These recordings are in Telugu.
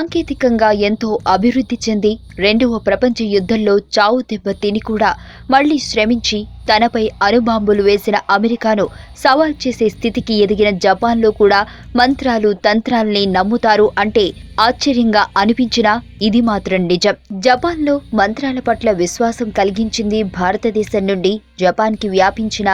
సాంకేతికంగా ఎంతో అభివృద్ధి చెంది రెండవ ప్రపంచ యుద్ధంలో చావు దెబ్బ తిని కూడా మళ్లీ శ్రమించి తనపై అణుబాంబులు వేసిన అమెరికాను సవాల్ చేసే స్థితికి ఎదిగిన జపాన్లో కూడా మంత్రాలు తంత్రాల్ని నమ్ముతారు అంటే ఆశ్చర్యంగా అనిపించినా ఇది మాత్రం నిజం. జపాన్లో మంత్రాల పట్ల విశ్వాసం కలిగించింది భారతదేశం నుండి జపాన్కి వ్యాపించిన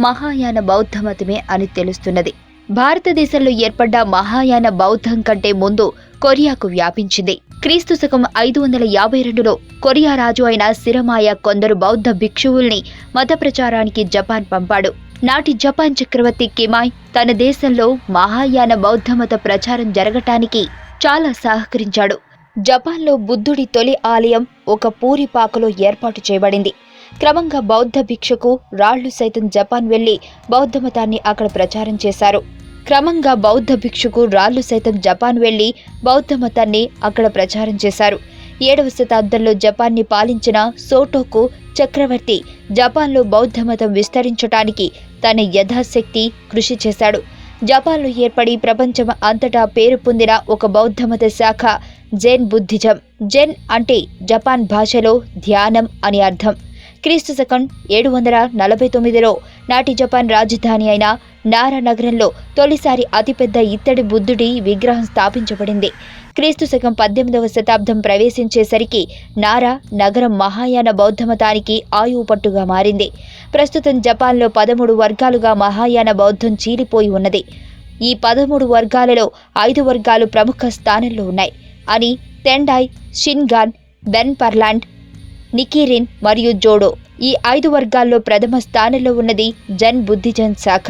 మహాయాన బౌద్ధ మతమే అని తెలుస్తున్నది. భారతదేశంలో ఏర్పడ్డ మహాయాన బౌద్ధం కంటే ముందు కొరియాకు వ్యాపించింది. క్రీస్తు శకం 552లో కొరియా రాజు అయిన సిరమాయ కొందరు బౌద్ధ భిక్షువుల్ని మత ప్రచారానికి జపాన్ పంపాడు. నాటి జపాన్ చక్రవర్తి కిమాయ్ తన దేశంలో మహాయాన బౌద్ధ మత ప్రచారం జరగటానికి చాలా సహకరించాడు. జపాన్లో బుద్ధుడి తొలి ఆలయం ఒక పూరిపాకలో ఏర్పాటు చేయబడింది. క్రమంగా బౌద్ధ భిక్షకు రాళ్లు సైతం జపాన్ వెళ్లి బౌద్ధ మతాన్ని అక్కడ ప్రచారం చేశారు. 7వ శతాబ్దంలో జపాన్ని పాలించిన సోటోకు చక్రవర్తి జపాన్లో బౌద్ధ మతం విస్తరించడానికి తన యథాశక్తి కృషి చేశాడు. జపాన్లో ఏర్పడి ప్రపంచం అంతటా పేరు పొందిన ఒక బౌద్ధ మత శాఖ జెన్ బుద్ధిజం. జెన్ అంటే జపాన్ భాషలో ధ్యానం అని అర్థం. క్రీస్తు శకం 749లో నాటి జపాన్ రాజధాని అయిన నారా నగరంలో తొలిసారి అతిపెద్ద ఇత్తడి బుద్ధుడి విగ్రహం స్థాపించబడింది. క్రీస్తు శకం 18వ శతాబ్దం ప్రవేశించేసరికి నారా నగరం మహాయాన బౌద్ధమతానికి ఆయువు పట్టుగా మారింది. ప్రస్తుతం జపాన్లో 13 వర్గాలుగా మహాయాన బౌద్ధం చీలిపోయి ఉన్నది. ఈ 13 వర్గాలలో 5 వర్గాలు ప్రముఖ స్థానంలో ఉన్నాయి అని తెండాయ్, షిన్గాన్, బెన్ పర్లాండ్, నికిరిన్ మరియు జోడో. ఈ 5 వర్గాల్లో ప్రథమ స్థానంలో ఉన్నది జన్ బుద్ధిజం శాఖ.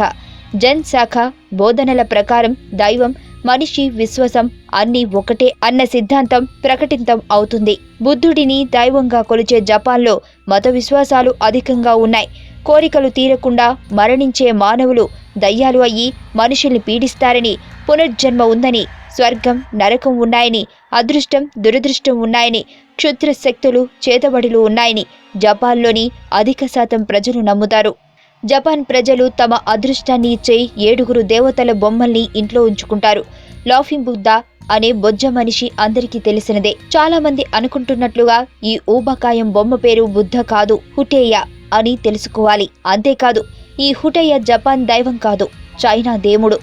జన్ శాఖ బోధనల ప్రకారం దైవం, మనిషి, విశ్వాసం అన్నీ ఒకటే అన్న సిద్ధాంతం ప్రకటితం అవుతుంది. బుద్ధుడిని దైవంగా కొలిచే జపాన్లో మత విశ్వాసాలు అధికంగా ఉన్నాయి. కోరికలు తీరకుండా మరణించే మానవులు దయ్యాలు అయ్యి మనుషుల్ని పీడిస్తారని, పునర్జన్మ ఉందని, స్వర్గం నరకం ఉన్నాయని, అదృష్టం దురదృష్టం ఉన్నాయని, క్షుద్ర శక్తులు చేతబడులు ఉన్నాయని జపాన్లోని అధిక శాతం ప్రజలు నమ్ముతారు. జపాన్ ప్రజలు తమ అదృష్టాన్ని ఇచ్చే 7 దేవతల బొమ్మల్ని ఇంట్లో ఉంచుకుంటారు. లాఫింగ్ బుద్ధ అనే బొజ్జ మనిషి అందరికీ తెలిసినదే. చాలా మంది అనుకుంటున్నట్లుగా ఈ ఊబకాయం బొమ్మ పేరు బుద్ధ కాదు, హుటేయ అని తెలుసుకోవాలి. అంతేకాదు, ఈ హుటేయ జపాన్ దైవం కాదు, చైనా దేవుడు.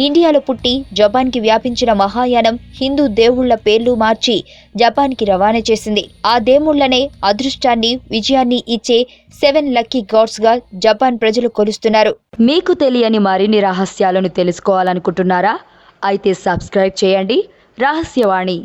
ఇండియాలో పుట్టి జపాన్కి వ్యాపించిన మహాయానం హిందూ దేవుళ్ల పేర్లు మార్చి జపాన్కి రవాణా చేసింది. ఆ దేవుళ్లనే అదృష్టాన్ని, విజయాన్ని ఇచ్చే 7 లక్కీ గాడ్స్గా జపాన్ ప్రజలు కొలుస్తున్నారు. మీకు తెలియని మరిన్ని రహస్యాలను తెలుసుకోవాలనుకుంటున్నారా? అయితే సబ్స్క్రైబ్ చేయండి రహస్యవాణి.